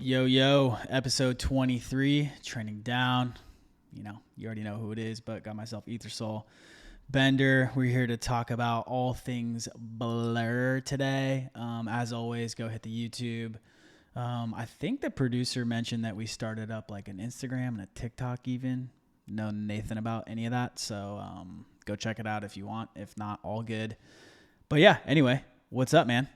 Yo, episode 23, trending down. You already know who it is, but got myself Ethersole. Bender, we're here to talk about all things Blur today. As always, go hit the YouTube. I think the producer mentioned that we started up like an Instagram and a TikTok even. Know Nathan about any of that, so go check it out if you want. If not, all good. But yeah, anyway, what's up, man?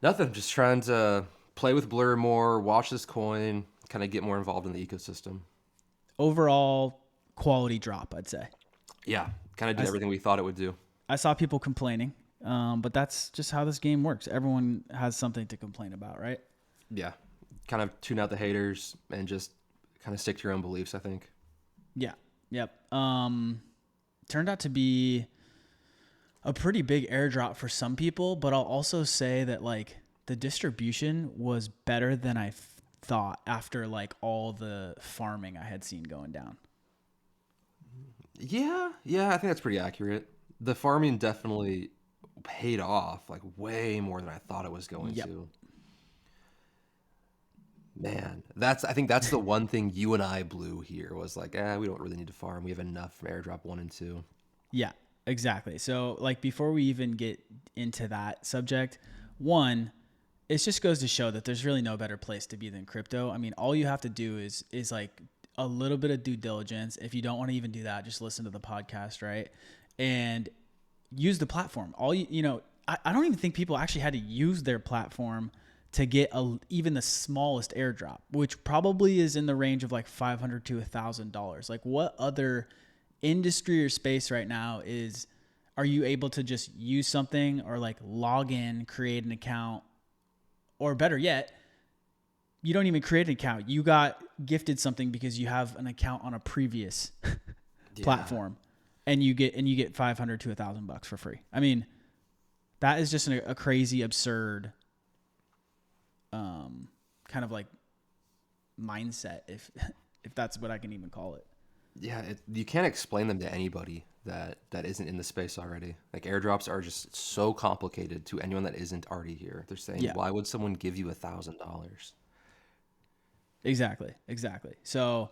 Nothing. Just trying to play with Blur more, watch this coin, kind of get more involved in the ecosystem. Overall quality drop, I'd say. Yeah, kind of I, did everything we thought it would do. I saw people complaining, but that's just how this game works. Everyone has something to complain about, right? Yeah, kind of tune out the haters and just kind of stick to your own beliefs, I think. Yeah. Yep. Turned out to be a pretty big airdrop for some people, but I'll also say that like the distribution was better than I thought after like all the farming I had seen going down. Yeah, I think that's pretty accurate. The farming definitely paid off, like way more than I thought it was going Yep. to. Man, I think that's the one thing you and I blew here was like, we don't really need to farm. We have enough from airdrop 1 and 2. Yeah, exactly. So like before we even get into that subject, one, it just goes to show that there's really no better place to be than crypto. I mean, all you have to do is like a little bit of due diligence. If you don't want to even do that, just listen to the podcast, right? And use the platform. I don't even think people actually had to use their platform to get even the smallest airdrop, which probably is in the range of like $500 to $1,000. Like what other industry or space right now are you able to just use something or like log in, create an account, or better yet, you don't even create an account. You got gifted something because you have an account on a previous Yeah. platform, and you get $500 to $1,000 for free. I mean, that is just a crazy, absurd, kind of like mindset, if that's what I can even call it. Yeah, you can't explain them to anybody that isn't in the space already. Like airdrops are just so complicated to anyone that isn't already here. They're saying, Yeah, why would someone give you $1,000? exactly. So,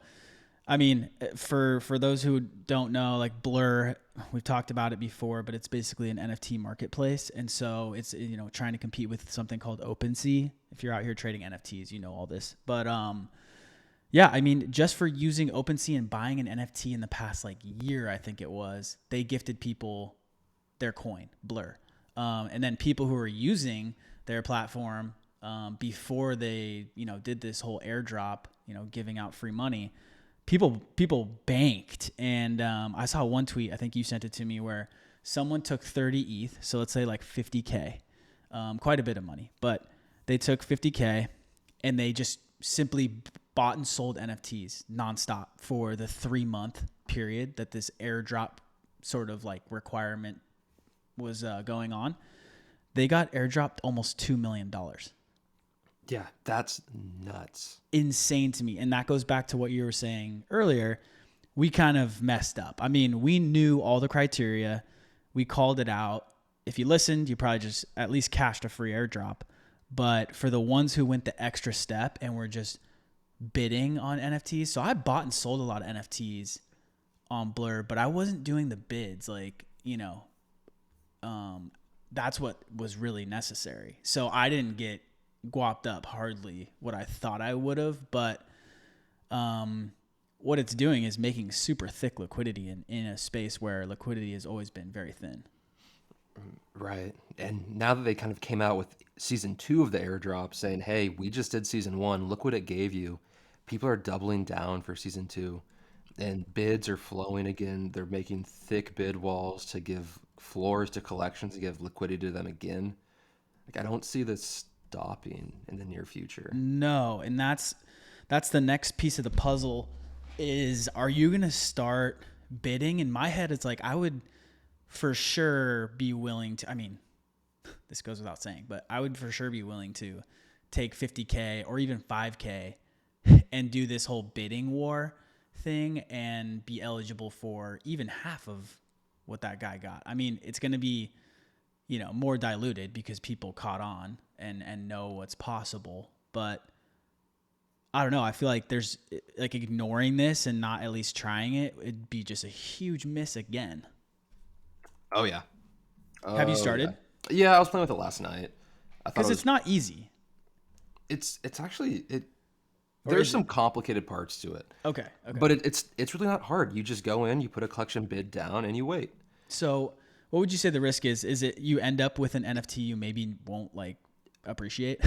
I mean, for those who don't know, like Blur, we've talked about it before, but it's basically an NFT marketplace, and so it's trying to compete with something called OpenSea. If you're out here trading NFTs, you know all this. But yeah, I mean, just for using OpenSea and buying an NFT in the past like year, I think it was, they gifted people their coin, Blur, and then people who were using their platform before they did this whole airdrop, giving out free money. People banked, and I saw one tweet. I think you sent it to me where someone took 30 ETH, so let's say like 50K, quite a bit of money, but they took 50K and they just simply bought and sold NFTs nonstop for the 3-month period that this airdrop sort of like requirement was going on. They got airdropped almost $2 million. Yeah, that's nuts. Insane to me. And that goes back to what you were saying earlier. We kind of messed up. I mean, we knew all the criteria. We called it out. If you listened, you probably just at least cashed a free airdrop. But for the ones who went the extra step and were just bidding on NFTs, so I bought and sold a lot of NFTs on Blur, but I wasn't doing the bids. Like, that's what was really necessary. So I didn't get guapped up hardly what I thought I would have, but what it's doing is making super thick liquidity in a space where liquidity has always been very thin. Right. And now that they kind of came out with season 2 of the airdrop saying, hey, we just did season 1, look what it gave you. People are doubling down for season 2 and bids are flowing again. They're making thick bid walls to give floors to collections to give liquidity to them again. Like I don't see this stopping in the near future. No, and that's the next piece of the puzzle is, are you going to start bidding? In my head, it's like I would for sure be willing to, I mean, this goes without saying, but I would for sure be willing to take 50K or even 5K and do this whole bidding war thing and be eligible for even half of what that guy got. I mean, it's going to be, more diluted because people caught on and know what's possible. But I don't know. I feel like there's like ignoring this and not at least trying it, it'd be just a huge miss again. Oh yeah. Have you Oh yeah. started? Yeah, I was playing with it last night. I thought Because it it's was not easy, it's actually it or there's is some it? complicated parts to it. Okay, okay. But it's really not hard. You just go in, you put a collection bid down and you wait. So, what would you say the risk is? Is it you end up with an NFT you maybe won't like appreciate?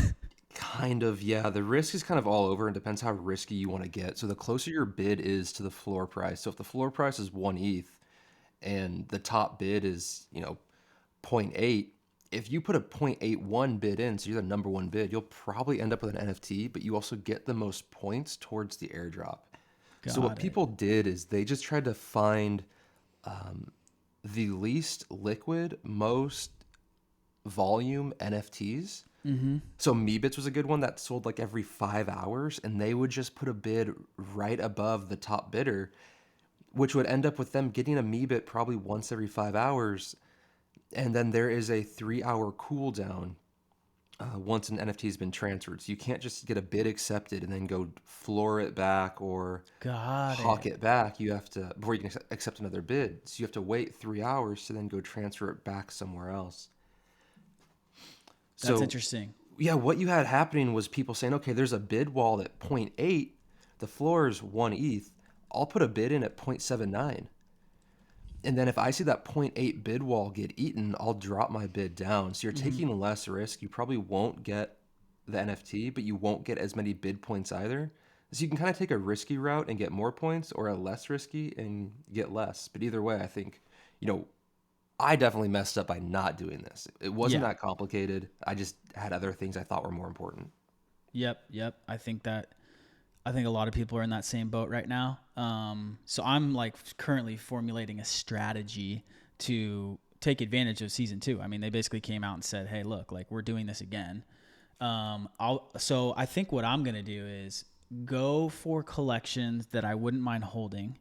Kind of, yeah. The risk is kind of all over and depends how risky you want to get. So the closer your bid is to the floor price. So if the floor price is 1 ETH and the top bid is, zero point 0.8, if you put a 0.81 bid in, so you're the number one bid, you'll probably end up with an NFT, but you also get the most points towards the airdrop. So what Got it. people did is they just tried to find the least liquid, most volume NFTs. So Meebits was a good one that sold like every 5 hours, and they would just put a bid right above the top bidder, which would end up with them getting a Meebit probably once every 5 hours. And then there is a 3 hour cooldown once an NFT has been transferred. So you can't just get a bid accepted and then go floor it back or Got hawk it. it back. You have to, before you can accept another bid. So you have to wait 3 hours to then go transfer it back somewhere else. That's So interesting. yeah, what you had happening was people saying, okay, there's a bid wall at 0.8, the floor is 1 ETH. I'll put a bid in at 0.79. And then if I see that point 0.8 bid wall get eaten, I'll drop my bid down. So you're taking less risk. You probably won't get the NFT, but you won't get as many bid points either. So you can kind of take a risky route and get more points, or a less risky and get less. But either way, I think, you know, I definitely messed up by not doing this. It wasn't Yeah. that complicated. I just had other things I thought were more important. Yep. Yep. I think a lot of people are in that same boat right now. So I'm like currently formulating a strategy to take advantage of season two. I mean, they basically came out and said, "Hey, look, like we're doing this again." So I think what I'm gonna do is go for collections that I wouldn't mind holding.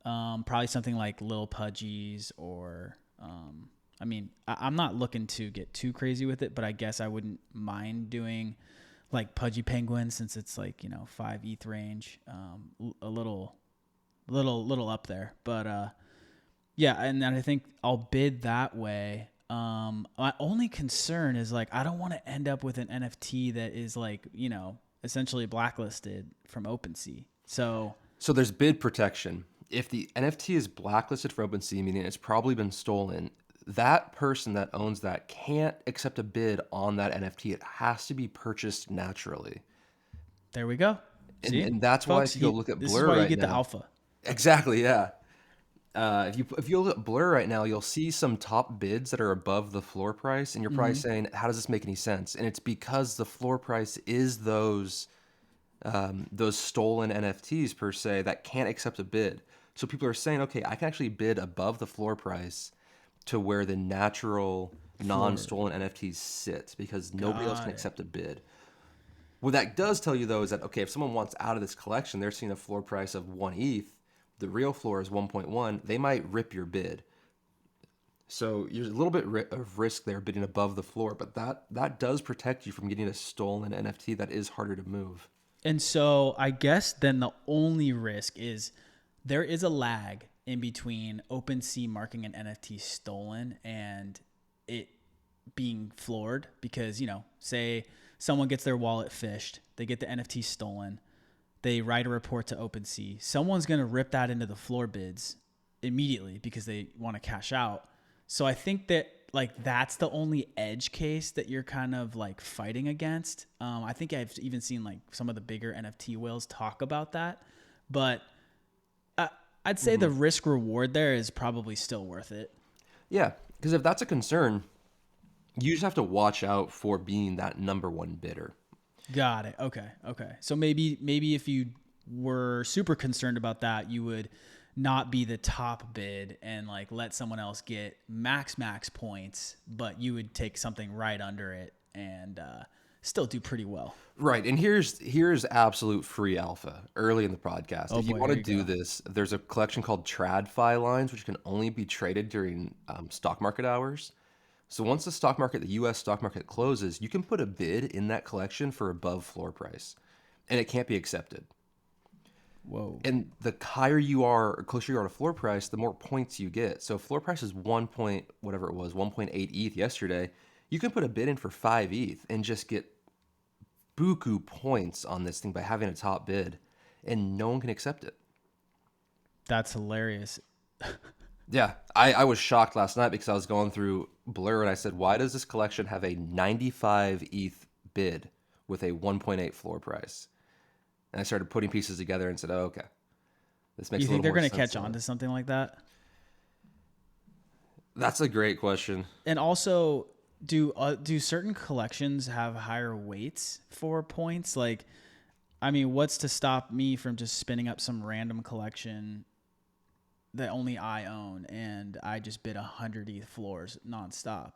Probably something like Lil Pudgies or I mean, I'm not looking to get too crazy with it, but I guess I wouldn't mind doing like Pudgy Penguin since it's like 5 ETH range, a little up there. But yeah, and then I think I'll bid that way. My only concern is like I don't want to end up with an NFT that is like essentially blacklisted from OpenSea. So So there's bid protection. If the NFT is blacklisted for OpenSea, meaning it's probably been stolen, that person that owns that can't accept a bid on that NFT. It has to be purchased naturally. there we go. And, See, and that's why folks, if you go look at this is Blur why you right get the now, alpha. exactly, yeah. If you look at Blur right now, you'll see some top bids that are above the floor price, and you're probably saying, "How does this make any sense?" And it's because the floor price is those stolen NFTs per se that can't accept a bid. So people are saying, "Okay, I can actually bid above the floor price to where the natural Floor. non-stolen NFTs sit because nobody else can Got it. accept a bid." What that does tell you though is that okay, if someone wants out of this collection, they're seeing a floor price of 1 ETH, the real floor is 1.1, they might rip your bid. So there's a little bit of risk there bidding above the floor, but that does protect you from getting a stolen NFT that is harder to move. And so I guess then the only risk is there is a lag in between OpenSea marking an NFT stolen and it being floored because, say someone gets their wallet phished, they get the NFT stolen, they write a report to OpenSea. Someone's going to rip that into the floor bids immediately because they want to cash out. So I think that like that's the only edge case that you're kind of like fighting against. I think I've even seen like some of the bigger NFT whales talk about that, but I'd say the risk reward there is probably still worth it. Yeah, because if that's a concern, you just have to watch out for being that number one bidder. Got it. Okay. Okay. So maybe if you were super concerned about that, you would not be the top bid and like let someone else get max points, but you would take something right under it and still do pretty well. Right, and here's absolute free alpha early in the podcast. Oh If you boy, want here to you do go. this, there's a collection called TradFi lines, which can only be traded during stock market hours. So once the U.S. stock market closes, you can put a bid in that collection for above floor price. and it can't be accepted. Whoa. And the higher you are, or closer you are to floor price, the more points you get. So if floor price is 1 point, whatever it was, 1.8 ETH yesterday, you can put a bid in for 5 ETH and just get buku points on this thing by having a top bid, and no one can accept it. That's hilarious. Yeah, I was shocked last night because I was going through Blur and I said, why does this collection have a 95 ETH bid with a 1.8 floor price? And I started putting pieces together and said, oh, okay, this makes You a think little they're more going to sense catch on now. to something like that? That's a great question. And also, do certain collections have higher weights for points? Like, I mean, what's to stop me from just spinning up some random collection that only I own and I just bid 100 ETH floors nonstop?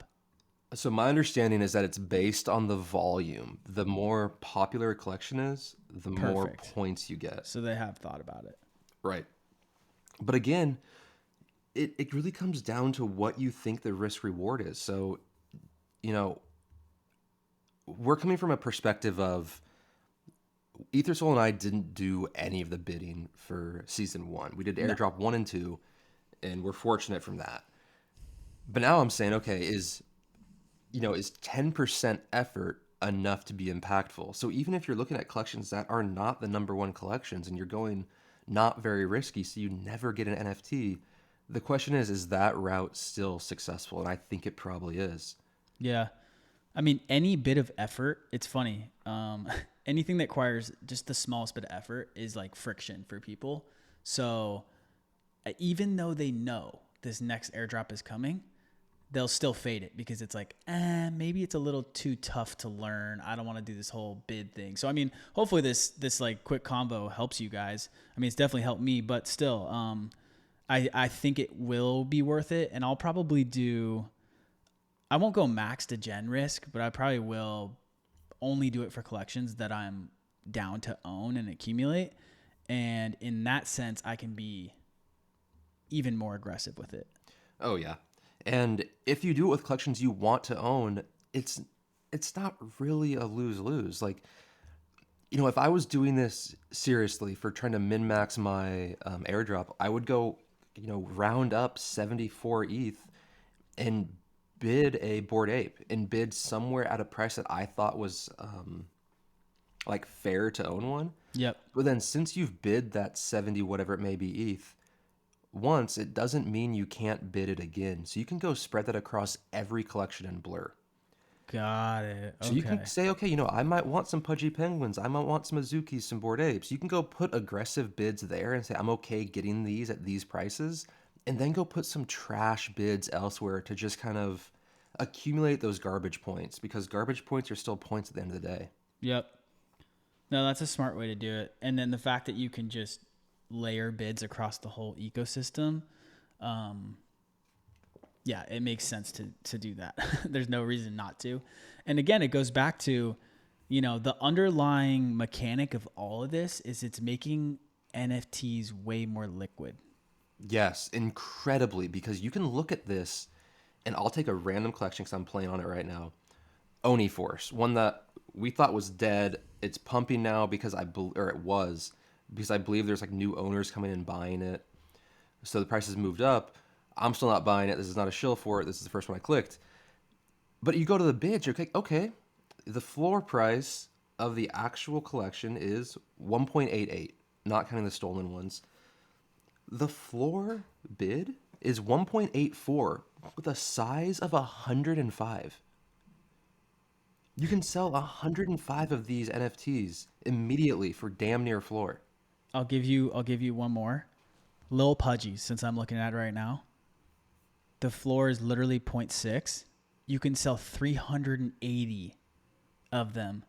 So my understanding is that it's based on the volume. The more popular a collection is, the more Perfect. points you get. So they have thought about it. Right. But again, it really comes down to what you think the risk reward is. So, you know, we're coming from a perspective of Ethersole and I didn't do any of the bidding for season one. We did No. airdrop 1 and 2, and we're fortunate from that. But now I'm saying, okay, is 10% effort enough to be impactful? So even if you're looking at collections that are not the number one collections and you're going not very risky, so you never get an NFT, the question is that route still successful? And I think it probably is. Yeah. I mean, any bit of effort, it's funny. Anything that requires just the smallest bit of effort is like friction for people. So even though they know this next airdrop is coming, they'll still fade it because it's like, maybe it's a little too tough to learn. I don't want to do this whole bid thing. So, I mean, hopefully this like quick combo helps you guys. I mean, it's definitely helped me, but still, I think it will be worth it. And I'll probably I won't go max to gen risk, but I probably will only do it for collections that I'm down to own and accumulate. And in that sense, I can be even more aggressive with it. Oh yeah. And if you do it with collections you want to own, it's not really a lose-lose. Like, if I was doing this seriously for trying to min-max my airdrop, I would go, round up 74 ETH and bid a Bored Ape and bid somewhere at a price that I thought was like fair to own one. Yep. But then since you've bid that 70 whatever it may be ETH once, it doesn't mean you can't bid it again. So you can go spread that across every collection in Blur. Got it. So you can Okay. say, okay, I might want some Pudgy Penguins. I might want some Azukis, some Bored Apes. You can go put aggressive bids there and say, I'm okay getting these at these prices. And then go put some trash bids elsewhere to just kind of accumulate those garbage points, because garbage points are still points at the end of the day. Yep. No, that's a smart way to do it. And then the fact that you can just layer bids across the whole ecosystem, yeah, it makes sense to do that. There's no reason not to. And again, it goes back to, the underlying mechanic of all of this is it's making NFTs way more liquid. Yes, incredibly, because you can look at this, and I'll take a random collection because I'm playing on it right now. Oni Force, one that we thought was dead. It's pumping now because or it was, because I believe there's like new owners coming in buying it. So the price has moved up. I'm still not buying it. This is not a shill for it. This is the first one I clicked. But you go to the bid, you're like, okay, the floor price of the actual collection is 1.88, not counting the stolen ones. The floor bid is 1.84 with a size of 105. You can sell 105 of these NFTs immediately for damn near floor. I'll give you one more. Lil Pudgy, since I'm looking at it right now. The floor is literally zero point 0.6. You can sell 380 of them.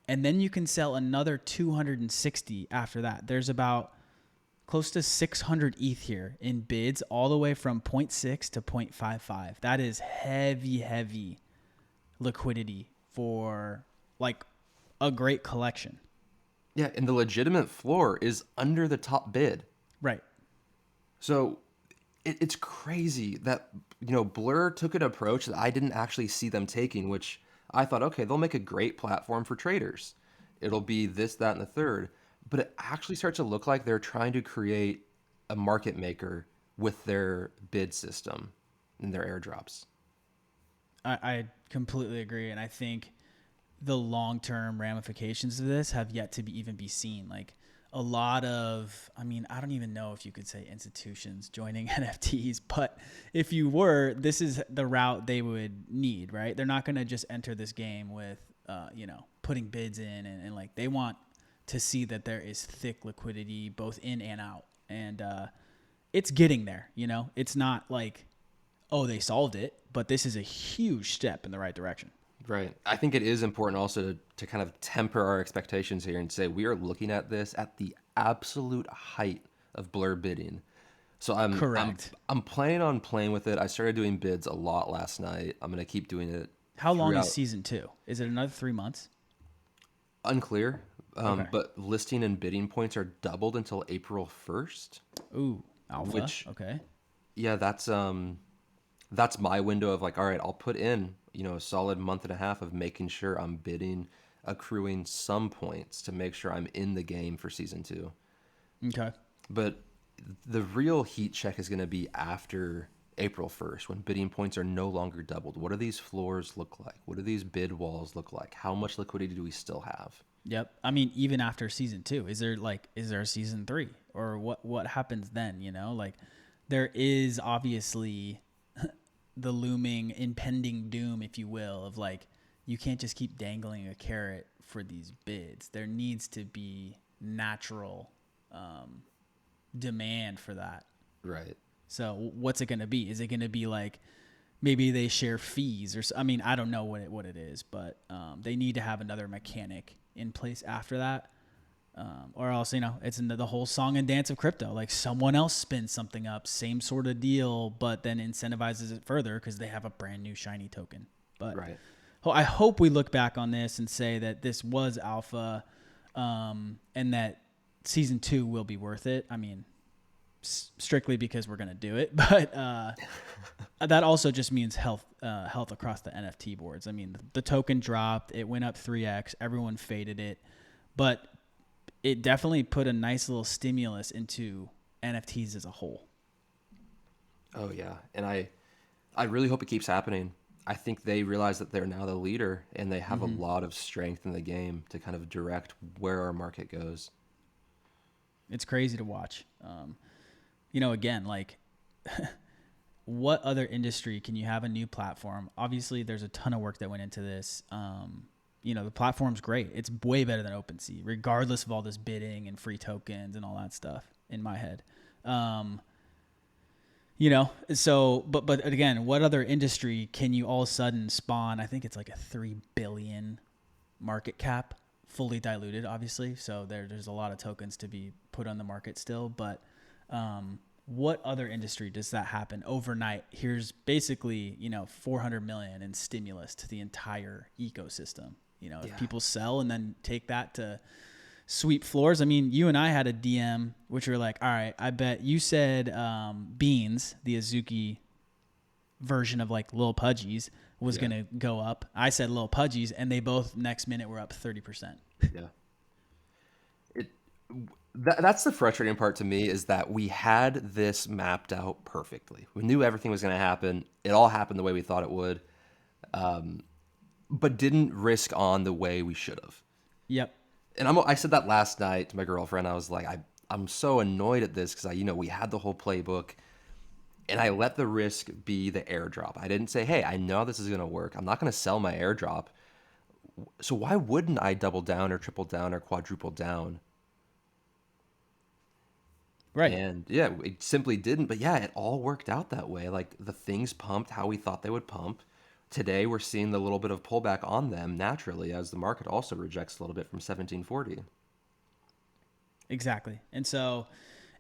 And then you can sell another 260 after that. There's about close to 600 ETH here in bids, all the way from 0.6 to 0.55. That is heavy liquidity for like a great collection. Yeah, and the legitimate floor is under the top bid. Right. So it's crazy that, Blur took an approach that I didn't actually see them taking, which I thought, okay, they'll make a great platform for traders. It'll be this, that, and the third. But it actually starts to look like they're trying to create a market maker with their bid system and their airdrops. I completely agree, and I think the long-term ramifications of this have yet to even be seen. Like a lot of, I mean, I don't even know if you could say institutions joining NFTs, but if you were, this is the route they would need, right? They're not going to just enter this game with, putting bids in and like they want to see that there is thick liquidity both in and out. And it's getting there, it's not like, oh, they solved it, but this is a huge step in the right direction. Right. I think it is important also to kind of temper our expectations here and say we are looking at this at the absolute height of Blur bidding. So Correct. I'm planning on playing with it. I started doing bids a lot last night. I'm gonna keep doing it How long is throughout. season 2? Is it another 3 months? Unclear, Okay. but listing and bidding points are doubled until April 1st, Ooh, alpha. which Okay. yeah, that's my window of like, all right, I'll put in, a solid month and a half of making sure I'm bidding, accruing some points to make sure I'm in the game for season 2. Okay. But the real heat check is going to be after April 1st when bidding points are no longer doubled. What do these floors look like? What do these bid walls look like? How much liquidity do we still have? Yep. I mean, even after season 2, is there a season 3 or what happens then, Like there is obviously the looming impending doom, if you will, of like you can't just keep dangling a carrot for these bids. There needs to be natural demand for that. Right. So what's it going to be? Is it going to be like maybe they share fees I mean, I don't know what it is, but they need to have another mechanic in place after that. Or else, it's in the whole song and dance of crypto. Like someone else spins something up, same sort of deal, but then incentivizes it further because they have a brand new shiny token. But Right. I hope we look back on this and say that this was alpha, and that season 2 will be worth it. I mean, strictly because we're going to do it, but that also just means health across the NFT boards. I mean, the token dropped, it went up 3x, everyone faded it, but it definitely put a nice little stimulus into NFTs as a whole. Oh yeah. And I really hope it keeps happening. I think they realize that they're now the leader and they have a lot of strength in the game to kind of direct where our market goes. It's crazy to watch. Again, like what other industry can you have a new platform? Obviously, there's a ton of work that went into this. The platform's great. It's way better than OpenSea, regardless of all this bidding and free tokens and all that stuff in my head. But again, what other industry can you all of a sudden spawn? I think it's like a 3 billion market cap, fully diluted, obviously. So there's a lot of tokens to be put on the market still. But what other industry does that happen overnight? Here's basically, 400 million in stimulus to the entire ecosystem. If people sell and then take that to sweep floors. I mean, you and I had a DM, which were like, all right, I bet you said Beans, the Azuki version of like Lil Pudgies, was going to go up. I said Lil Pudgies, and they both next minute were up 30%. Yeah. That's the frustrating part to me is that we had this mapped out perfectly. We knew everything was going to happen. It all happened the way we thought it would, but didn't risk on the way we should have. Yep. And I said that last night to my girlfriend. I was like, I'm so annoyed at this because we had the whole playbook, and I let the risk be the airdrop. I didn't say, hey, I know this is going to work. I'm not going to sell my airdrop. So why wouldn't I double down or triple down or quadruple down? Right. And yeah, it simply didn't. But yeah, it all worked out that way. Like the things pumped how we thought they would pump. Today, we're seeing the little bit of pullback on them naturally as the market also rejects a little bit from 1740. Exactly. And so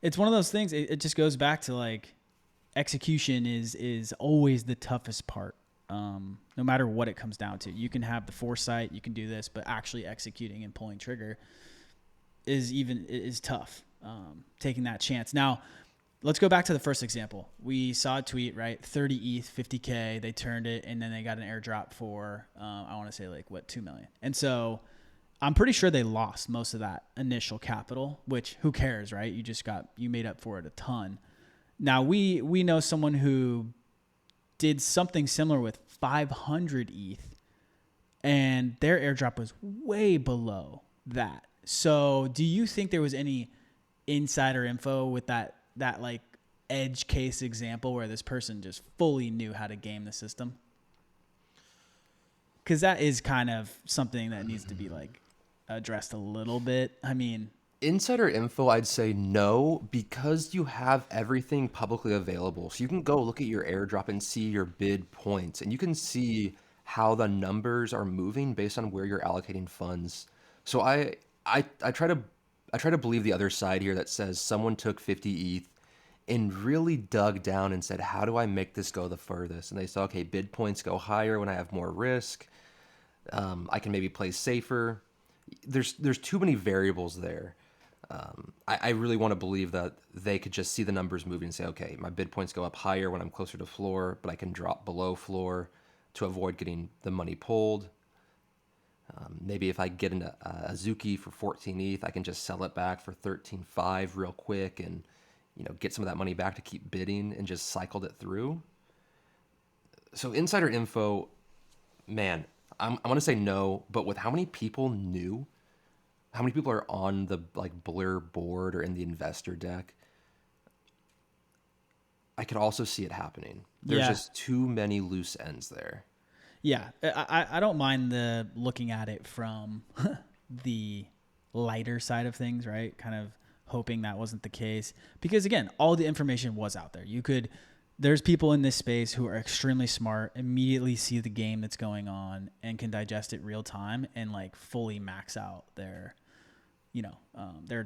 it's one of those things. It just goes back to like execution is always the toughest part. No matter what it comes down to, you can have the foresight, you can do this, but actually executing and pulling trigger is tough. Taking that chance. Now, let's go back to the first example. We saw a tweet, right? 30 ETH, 50K. They turned it, and then they got an airdrop for, I want to say 2 million. And so I'm pretty sure they lost most of that initial capital, which who cares, right? You made up for it a ton. Now we know someone who did something similar with 500 ETH, and their airdrop was way below that. So do you think there was any insider info with that like edge case example where this person just fully knew how to game the system? Because that is kind of something that needs to be like addressed a little bit. I mean, Insider info, I'd say no, because you have everything publicly available. So you can go look at your airdrop and see your bid points, and you can see how the numbers are moving based on where you're allocating funds. So I try to believe the other side here that says someone took 50 ETH and really dug down and said, how do I make this go the furthest? And they said, okay, bid points go higher when I have more risk. I can maybe play safer. There's too many variables there. I really want to believe that they could just see the numbers moving and say, okay, my bid points go up higher when I'm closer to floor, but I can drop below floor to avoid getting the money pulled. Maybe if I get a Azuki for 14 ETH, I can just sell it back for 13.5 real quick and get some of that money back to keep bidding and just cycled it through. So insider info, man, I'm gonna say no, but with how many people knew, how many people are on the like Blur board or in the investor deck, I could also see it happening. There's yeah. just too many loose ends there. Yeah, I don't mind the looking at it from the lighter side of things, right? Kind of hoping that wasn't the case because again, all the information was out there. There's people in this space who are extremely smart, immediately see the game that's going on and can digest it real time and like fully max out their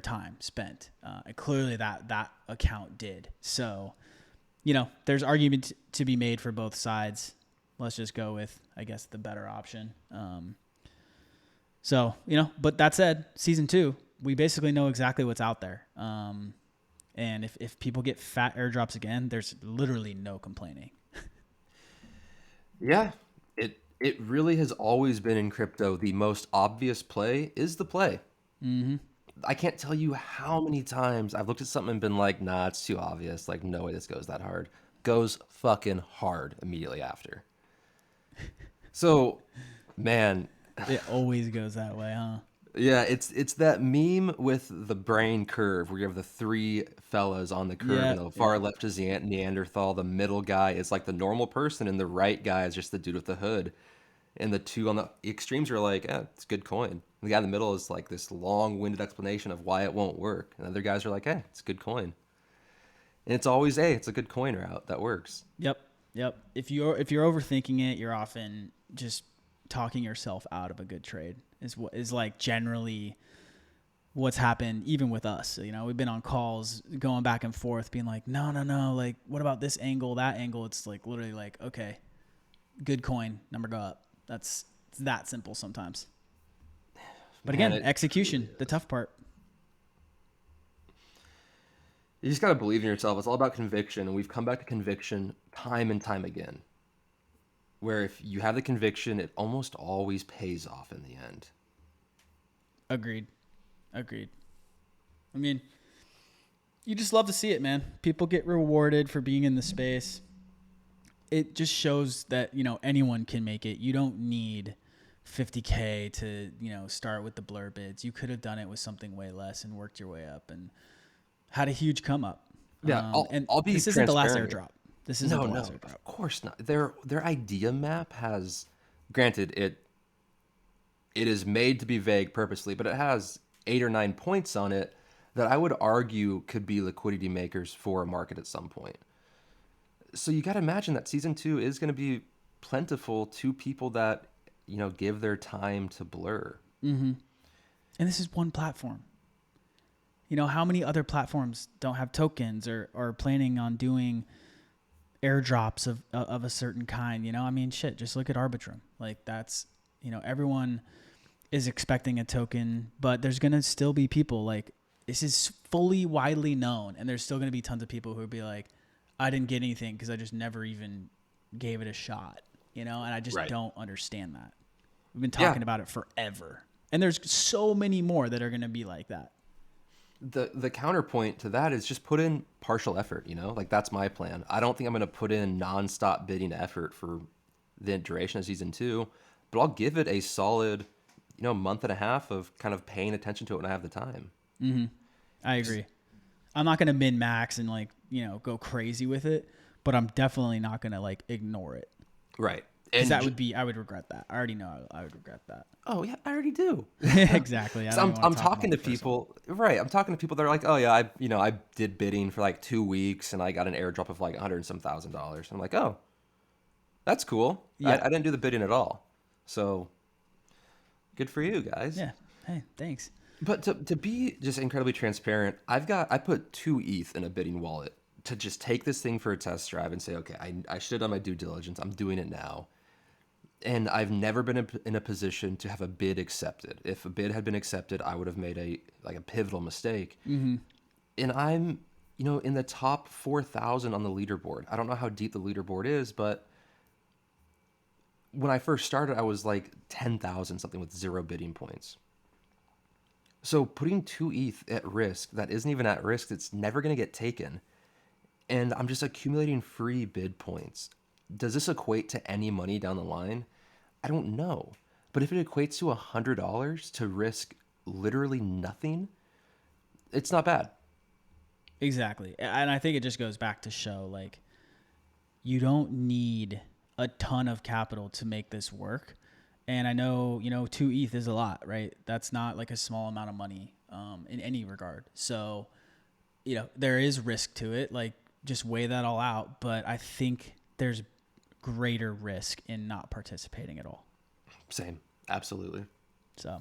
time spent. And clearly that account did. So, there's argument to be made for both sides. Let's just go with, I guess, the better option. But that said, season 2, we basically know exactly what's out there. And if people get fat airdrops again, there's literally no complaining. Yeah, it really has always been in crypto. The most obvious play is the play. Mm-hmm. I can't tell you how many times I've looked at something and been like, nah, it's too obvious. Like, no way this goes that hard. Goes fucking hard immediately after. So, man, It always goes that way, huh? yeah, it's that meme with the brain curve where you have the three fellas on the curve, Yeah, and the far yeah. left is the Neanderthal, the middle guy is like the normal person, and the right guy is just the dude with the hood. And the two on the extremes are like, it's good coin. And the guy in the middle is like this long-winded explanation of why it won't work. And the other guys are like, it's good coin. And it's always, it's a good coin route that works. Yep. Yep. If you're overthinking it, you're often just talking yourself out of a good trade. Is what is like generally what's happened even with us. We've been on calls going back and forth being like, no, like what about this angle, that angle? It's like literally like, okay, good coin, number go up. It's that simple sometimes. But Man, again, execution, the tough part. you just got to believe in yourself. It's all about conviction. And we've come back to conviction time and time again. Where if you have the conviction, it almost always pays off in the end. Agreed. I mean, you just love to see it, man. People get rewarded for being in the space. It just shows that, anyone can make it. You don't need 50K to, start with the Blur bids. You could have done it with something way less and worked your way up and had a huge come up. Yeah, And I'll be this isn't the last transparent. airdrop. This isn't the No, last airdrop. of course not. Their idea map has, granted, it is made to be vague purposely, but it has 8 or 9 points on it that I would argue could be liquidity makers for a market at some point. So you got to imagine that season 2 is going to be plentiful to people that give their time to Blur. Mm-hmm. And this is one platform. How many other platforms don't have tokens or are planning on doing airdrops of a certain kind? I mean, shit, just look at Arbitrum. Like that's, everyone is expecting a token, but there's going to still be people like this is fully widely known. And there's still going to be tons of people who would be like, I didn't get anything because I just never even gave it a shot, and I just Right. don't understand that. We've been talking about it forever. And there's so many more that are going to be like that. The counterpoint to that is just put in partial effort, you know? Like that's my plan. I don't think I'm going to put in nonstop bidding effort for the duration of season 2, but I'll give it a solid, month and a half of kind of paying attention to it when I have the time. I agree. I'm not going to min max and go crazy with it, but I'm definitely not going to ignore it. Right. Because I would regret that. I already know I would regret that. Oh yeah, I already do. Exactly. I'm talking to people, right? I'm talking to people that are like, oh yeah, I did bidding for like 2 weeks and I got an airdrop of like $100 and some thousand. I'm like, oh, that's cool. Yeah. I didn't do the bidding at all. So good for you guys. Yeah. Hey, thanks. But to be just incredibly transparent, I put 2 ETH in a bidding wallet to just take this thing for a test drive and say, okay, I should have done my due diligence. I'm doing it now. And I've never been in a position to have a bid accepted. If a bid had been accepted, I would have made a pivotal mistake. Mm-hmm. And I'm, in the top 4,000 on the leaderboard. I don't know how deep the leaderboard is, but when I first started, I was like 10,000 something with 0 bidding points. So putting 2 ETH at risk, that isn't even at risk, it's never going to get taken. And I'm just accumulating free bid points. Does this equate to any money down the line? I don't know. But if it equates to $100 to risk literally nothing, it's not bad. Exactly. And I think it just goes back to show, you don't need a ton of capital to make this work. And I know, 2 ETH is a lot, right? That's not a small amount of money in any regard. So, there is risk to it. Just weigh that all out. But I think there's greater risk in not participating at all. Same. Absolutely. So,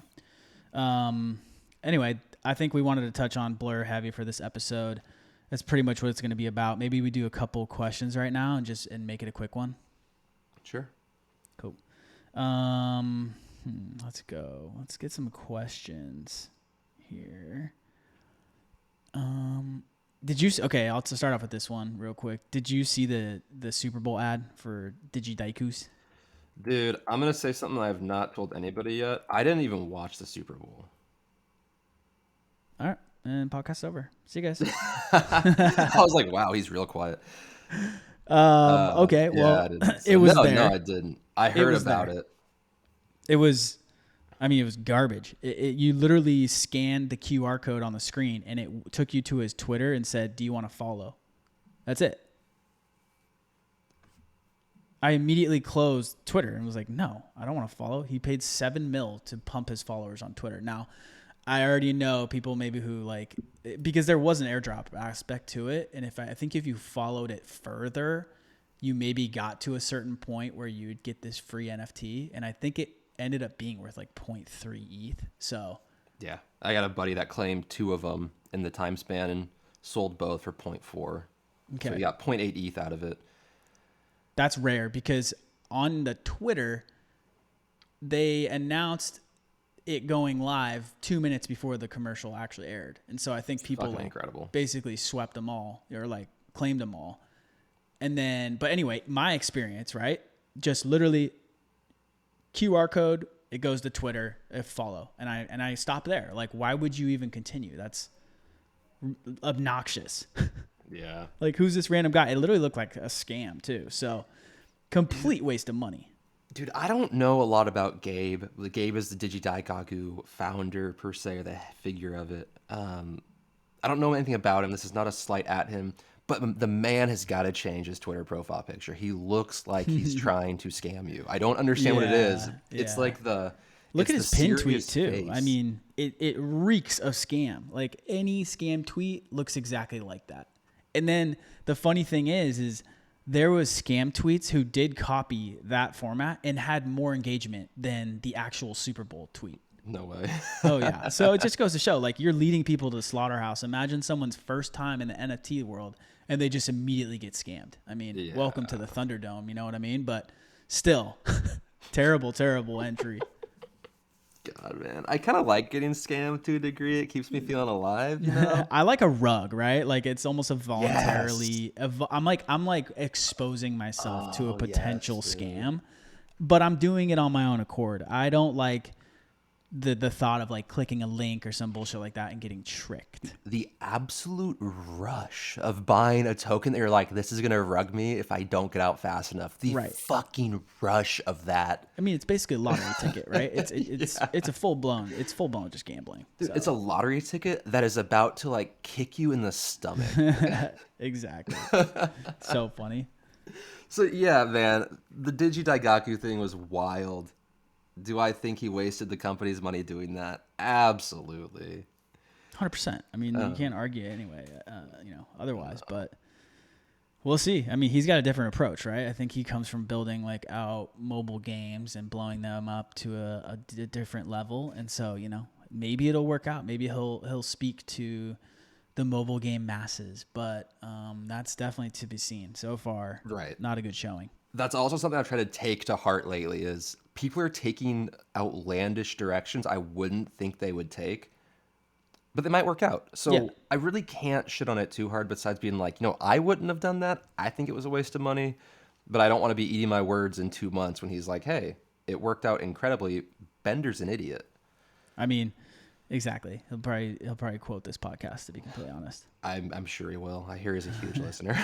anyway, I think we wanted to touch on Blur heavy for this episode. That's pretty much what it's going to be about. Maybe we do a couple questions right now and make it a quick one. Sure. Cool. Let's go. Let's get some questions here. I'll start off with this one real quick. Did you see the Super Bowl ad for Digidaikus? Dude, I'm going to say something I have not told anybody yet. I didn't even watch the Super Bowl. All right. And podcast over. See you guys. I was like, wow, he's real quiet. Okay. Yeah, well, it was there. there. No, I didn't. I heard about it. It was garbage. You literally scanned the QR code on the screen and it took you to his Twitter and said, do you want to follow? That's it. I immediately closed Twitter and was like, no, I don't want to follow. He paid $7 million to pump his followers on Twitter. Now, I already know people maybe who because there was an airdrop aspect to it. And I think if you followed it further, you maybe got to a certain point where you would get this free NFT. And I think it ended up being worth 0.3 ETH. So yeah, I got a buddy that claimed 2 of them in the time span and sold both for 0.4. Okay. So he got 0.8 ETH out of it. That's rare because on the Twitter, they announced it going live 2 minutes before the commercial actually aired. And so I think people incredible. Basically swept them all or claimed them all. And then, but anyway, my experience, right? Just literally QR code, it goes to Twitter, follow. And I stop there. Why would you even continue? That's obnoxious. Yeah. Who's this random guy? It literally looked like a scam too. So complete waste of money. Dude, I don't know a lot about Gabe. Gabe is the Digidaikaku founder per se, or the figure of it. I don't know anything about him. This is not a slight at him, but the man has got to change his Twitter profile picture. He looks like he's trying to scam you. I don't understand what it is. It's look at his pin tweet too. Face. I mean, it reeks of scam. Any scam tweet looks exactly like that. And then the funny thing is there was scam tweets who did copy that format and had more engagement than the actual Super Bowl tweet. No way. Oh yeah. So it just goes to show, you're leading people to the slaughterhouse. Imagine someone's first time in the NFT world and they just immediately get scammed. I mean, Welcome to the Thunderdome. You know what I mean? But still, terrible, terrible entry. God, man. I kind of like getting scammed to a degree. It keeps me feeling alive, you know? I like a rug, right? It's almost a voluntarily... Yes. I'm exposing myself to a potential scam, but I'm doing it on my own accord. I don't the thought of like clicking a link or some bullshit like that and getting tricked. The absolute rush of buying a token that you're like, this is gonna rug me if I don't get out fast enough. The Right. fucking rush of that. I mean, it's basically a lottery ticket, right? It's Yeah. it's a full blown just gambling. Dude, So. it's a lottery ticket that is about to like kick you in the stomach. Exactly. So funny. So yeah, man, the Digidaigaku thing was wild. Do I think he wasted the company's money doing that? Absolutely. 100%. I mean, you can't argue anyway, otherwise, but we'll see. I mean, he's got a different approach, right? I think he comes from building like out mobile games and blowing them up to a different level. And so, maybe it'll work out. Maybe he'll speak to the mobile game masses, but that's definitely to be seen. So far, Right. not a good showing. That's also something I've tried to take to heart lately is people are taking outlandish directions I wouldn't think they would take, but they might work out. So Yeah. I really can't shit on it too hard besides being like, I wouldn't have done that. I think it was a waste of money, but I don't want to be eating my words in 2 months when he's like, hey, it worked out incredibly. Bender's an idiot. I mean, exactly. He'll probably quote this podcast, to be completely honest. I'm sure he will. I hear he's a huge listener.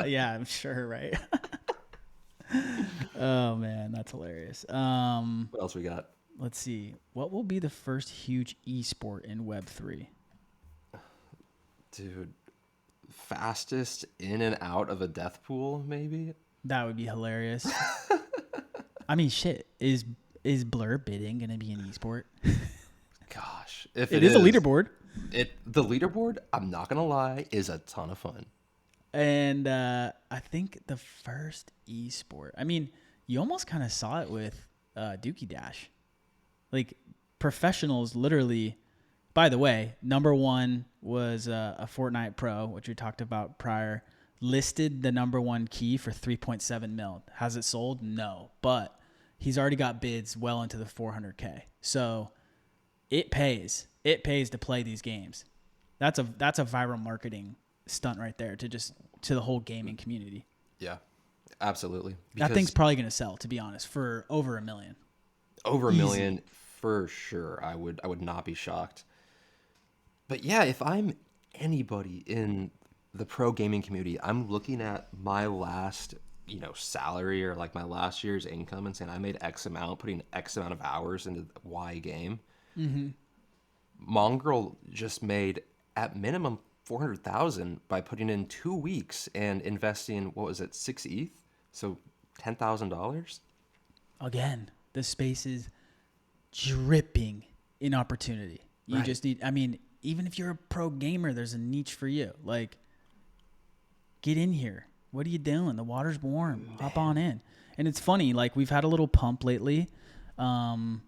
Yeah, I'm sure, right? Oh man, that's hilarious. What else we got? Let's see. What will be the first huge esport in Web3? Dude, fastest in and out of a death pool, maybe? That would be hilarious. I mean, shit. Is Blur bidding gonna be an esport? Gosh, if It is a leaderboard. The leaderboard, I'm not gonna lie, is a ton of fun. And I think the first esport. I mean, you almost kind of saw it with Dookie Dash. Like professionals, literally. By the way, number one was a Fortnite Pro, which we talked about prior. Listed the number one key for 3.7 mil. Has it sold? No, but he's already got bids well into the 400K. So it pays. It pays to play these games. That's a viral marketing stunt right there to the whole gaming community. Yeah, absolutely. That thing's probably going to sell, to be honest, for over $1 million. Over Easy. $1 million for sure. I would not be shocked. But yeah, if I'm anybody in the pro gaming community, I'm looking at my last, salary or like my last year's income and saying I made X amount, putting X amount of hours into Y game. Mm-hmm. Mongrel just made at minimum 400,000 by putting in 2 weeks and investing, what was it, 6 ETH? So $10,000. Again, the space is dripping in opportunity. You Right. just need, I mean, even if you're a pro gamer, there's a niche for you. Like, get in here. What are you doing? The water's warm. Hop on in. And it's funny, like we've had a little pump lately. We're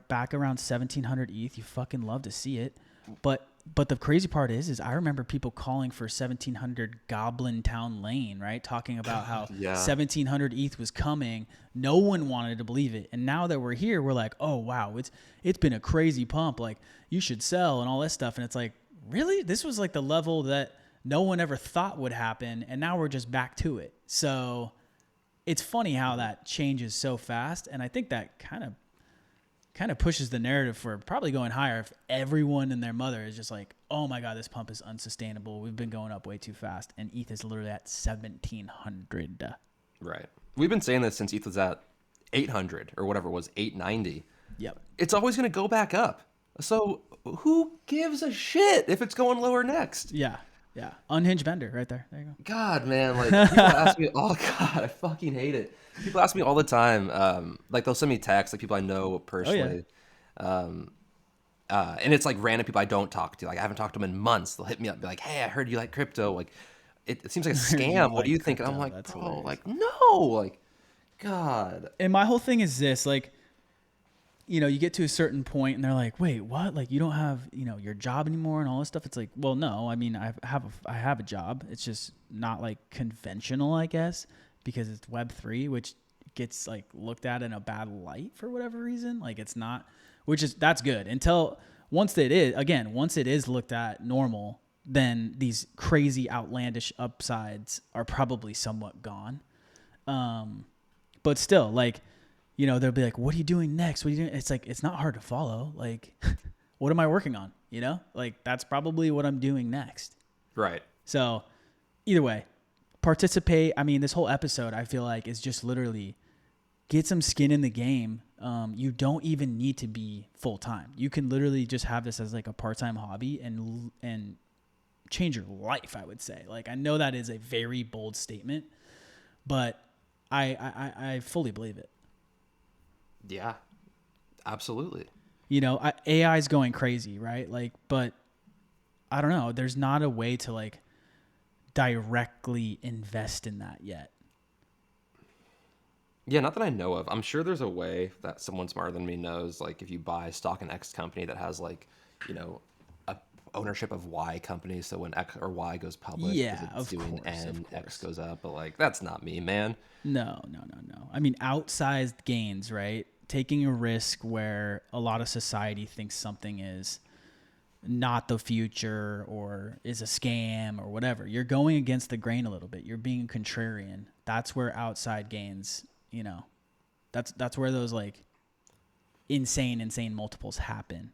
back around 1,700 ETH. You fucking love to see it. But the crazy part is I remember people calling for 1,700 Goblin Town Lane, right? Talking about how Yeah. 1,700 ETH was coming. No one wanted to believe it. And now that we're here, we're like, oh, wow, it's been a crazy pump. Like, you should sell and all this stuff. And it's like, really? This was like the level that no one ever thought would happen. And now we're just back to it. So it's funny how that changes so fast. And I think that kind of pushes the narrative for probably going higher if everyone and their mother is just like, oh my God, this pump is unsustainable. We've been going up way too fast. And ETH is literally at 1,700. Right. We've been saying this since ETH was at 800 or whatever it was, 890. Yep. It's always going to go back up. So who gives a shit if it's going lower next? Yeah. Yeah. Unhinged Bender right there. There you go. God, man, like people ask me, oh God, I fucking hate it. People ask me all the time, like they'll send me texts, like people I know personally. And it's like random people I don't talk to. Like I haven't talked to them in months. They'll hit me up and be like, hey, I heard you like crypto. Like it seems like a scam. What do you think? And I'm like, That's bro, hilarious. like, no, like, God. And my whole thing is this, like, you get to a certain point and they're like, wait, what? Like you don't have, your job anymore and all this stuff. It's like, well, no, I mean, I have a job. It's just not like conventional, I guess, because it's Web3, which gets like looked at in a bad light for whatever reason. Like it's not, that's good until once it is looked at normal, then these crazy outlandish upsides are probably somewhat gone. But still, like, they'll be like, what are you doing next? What are you doing? It's like, it's not hard to follow. Like, what am I working on? Like that's probably what I'm doing next. Right. So either way, participate. I mean, this whole episode, I feel like, is just literally get some skin in the game. You don't even need to be full time. You can literally just have this as like a part-time hobby and change your life, I would say. Like, I know that is a very bold statement, but I fully believe it. Yeah, absolutely. AI is going crazy, right? Like, but I don't know. There's not a way to like directly invest in that yet. Yeah, not that I know of. I'm sure there's a way that someone smarter than me knows. Like, if you buy stock in X company that has like, a ownership of Y company, so when X or Y goes public, Yeah, it's of doing course, N, of X course. goes up. But like, that's not me, man. No. I mean, outsized gains, right? Taking a risk where a lot of society thinks something is not the future or is a scam or whatever. You're going against the grain a little bit. You're being contrarian. That's where outside gains, that's where those like insane multiples happen.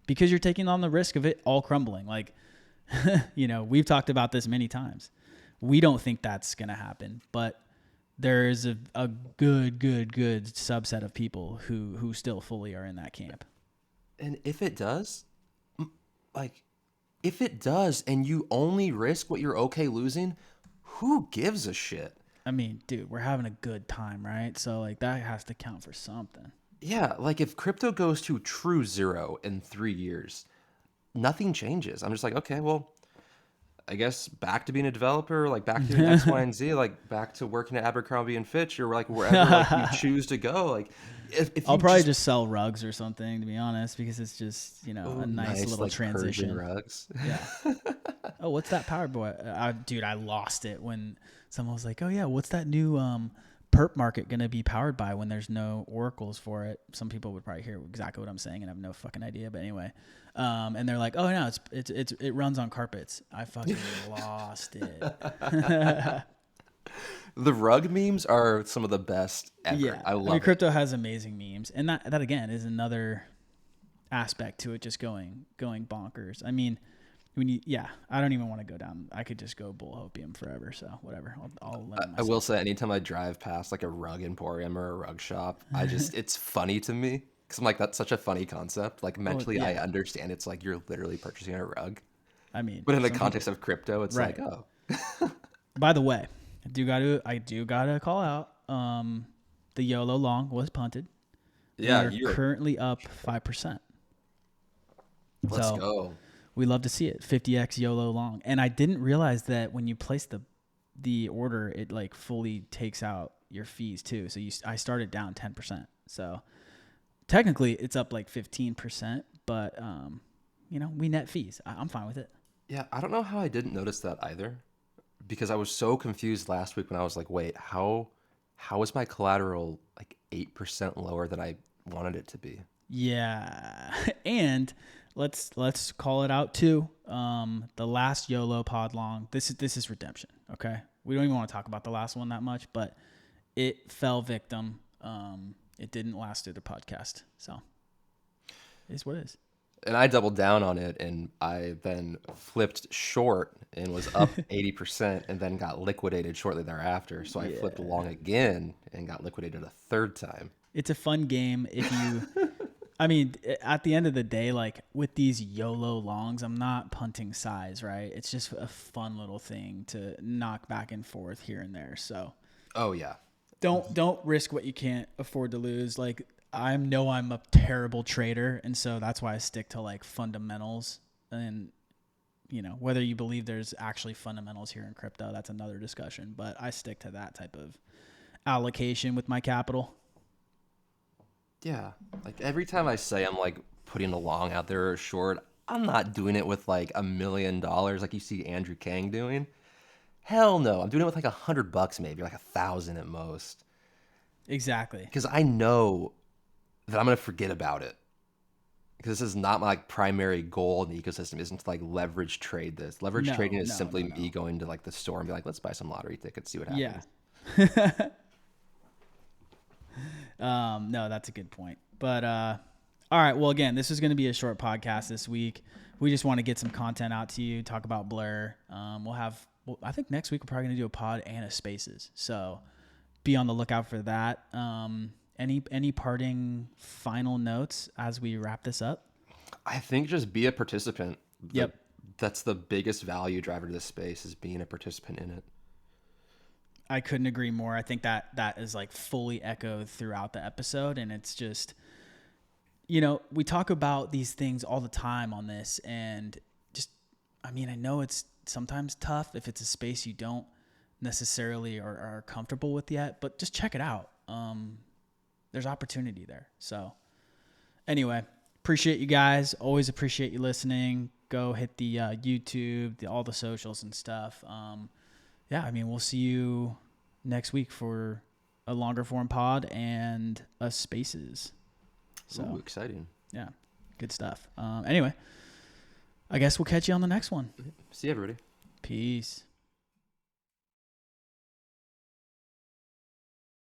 Because you're taking on the risk of it all crumbling. Like, we've talked about this many times. We don't think that's going to happen, but there is a good subset of people who still fully are in that camp. And like, if it does, and you only risk what you're okay losing, who gives a shit? I mean, dude, we're having a good time, right? So like that has to count for something. Yeah, like if crypto goes to true zero in 3 years, nothing changes. I'm just like, okay, well, I guess back to being a developer, like back to doing X, Y, and Z, like back to working at Abercrombie and Fitch, or like wherever like you choose to go. Like if I'll you probably just just sell rugs or something, to be honest, because it's just, a oh nice nice little like Persian transition. rugs. Yeah. Oh, what's that Power Boy? Dude, I lost it when someone was like, "Oh yeah, what's that new perp market gonna be powered by when there's no oracles for it?" Some people would probably hear exactly what I'm saying and have no fucking idea. But anyway, and they're like, "Oh no, it runs on carpets." I fucking lost it. The rug memes are some of the best ever. Yeah, I I mean, love it. crypto has amazing memes, and that again is another aspect to it, just going bonkers. I mean, I don't even want to go down. I could just go bull hopium forever. So whatever, I'll limit I will myself. say, anytime I drive past like a rug emporium or a rug shop, it's funny to me because I'm like, that's such a funny concept. Like Well, mentally, I yeah. understand it's like you're literally purchasing a rug, I mean, but in the some context people, of crypto, it's like, right? oh, By the way, I do gotta call out. The YOLO long was punted. We yeah, are you're currently up 5%. let's So go. we love to see it. 50x YOLO long, and I didn't realize that when you place the order, it like fully takes out your fees too. So I started down 10%. So technically, it's up like 15%, but we net fees. I'm fine with it. Yeah, I don't know how I didn't notice that either, because I was so confused last week when I was like, wait, how is my collateral like 8% lower than I wanted it to be? Yeah, and let's call it out too. The last YOLO pod long. This is redemption. Okay, we don't even want to talk about the last one that much, but it fell victim. It didn't last through the podcast, so it is what it is. And I doubled down on it, and I then flipped short and was up 80% and then got liquidated shortly thereafter. So I flipped Yeah, long again and got liquidated a third time. it's a fun game if you. I mean, at the end of the day, like with these YOLO longs, I'm not punting size, right? It's just a fun little thing to knock back and forth here and there. So Oh, yeah. don't risk what you can't afford to lose. Like I'm a terrible trader, and so that's why I stick to like fundamentals. And whether you believe there's actually fundamentals here in crypto, that's another discussion. But I stick to that type of allocation with my capital. Yeah. Like every time I say I'm like putting a long out there or a short, I'm not doing it with like $1 million like you see Andrew Kang doing. Hell no. I'm doing it with like $100 maybe, like 1,000 at most. Exactly. Because I know that I'm gonna forget about it. Because this is not my like, primary goal in the ecosystem isn't to like leverage trade this. Leverage trading is simply me No. going to like the store and be like, let's buy some lottery tickets, see what Yeah. happens. No, that's a good point. But all right. Well, again, this is going to be a short podcast this week. We just want to get some content out to you, talk about Blur. I think next week we're probably going to do a pod and a spaces. So be on the lookout for that. Any parting final notes as we wrap this up? I think just be a participant. Yep. That's the biggest value driver to this space, is being a participant in it. I couldn't agree more. I think that is like fully echoed throughout the episode. And it's just, we talk about these things all the time on this, and just, I know it's sometimes tough if it's a space you don't necessarily are comfortable with yet, but just check it out. There's opportunity there. So anyway, appreciate you guys. Always appreciate you listening. Go hit the YouTube, all the socials and stuff. We'll see you next week for a longer form pod and a spaces. So Ooh, exciting. Yeah, good stuff. Anyway, I guess we'll catch you on the next one. See you, everybody. Peace.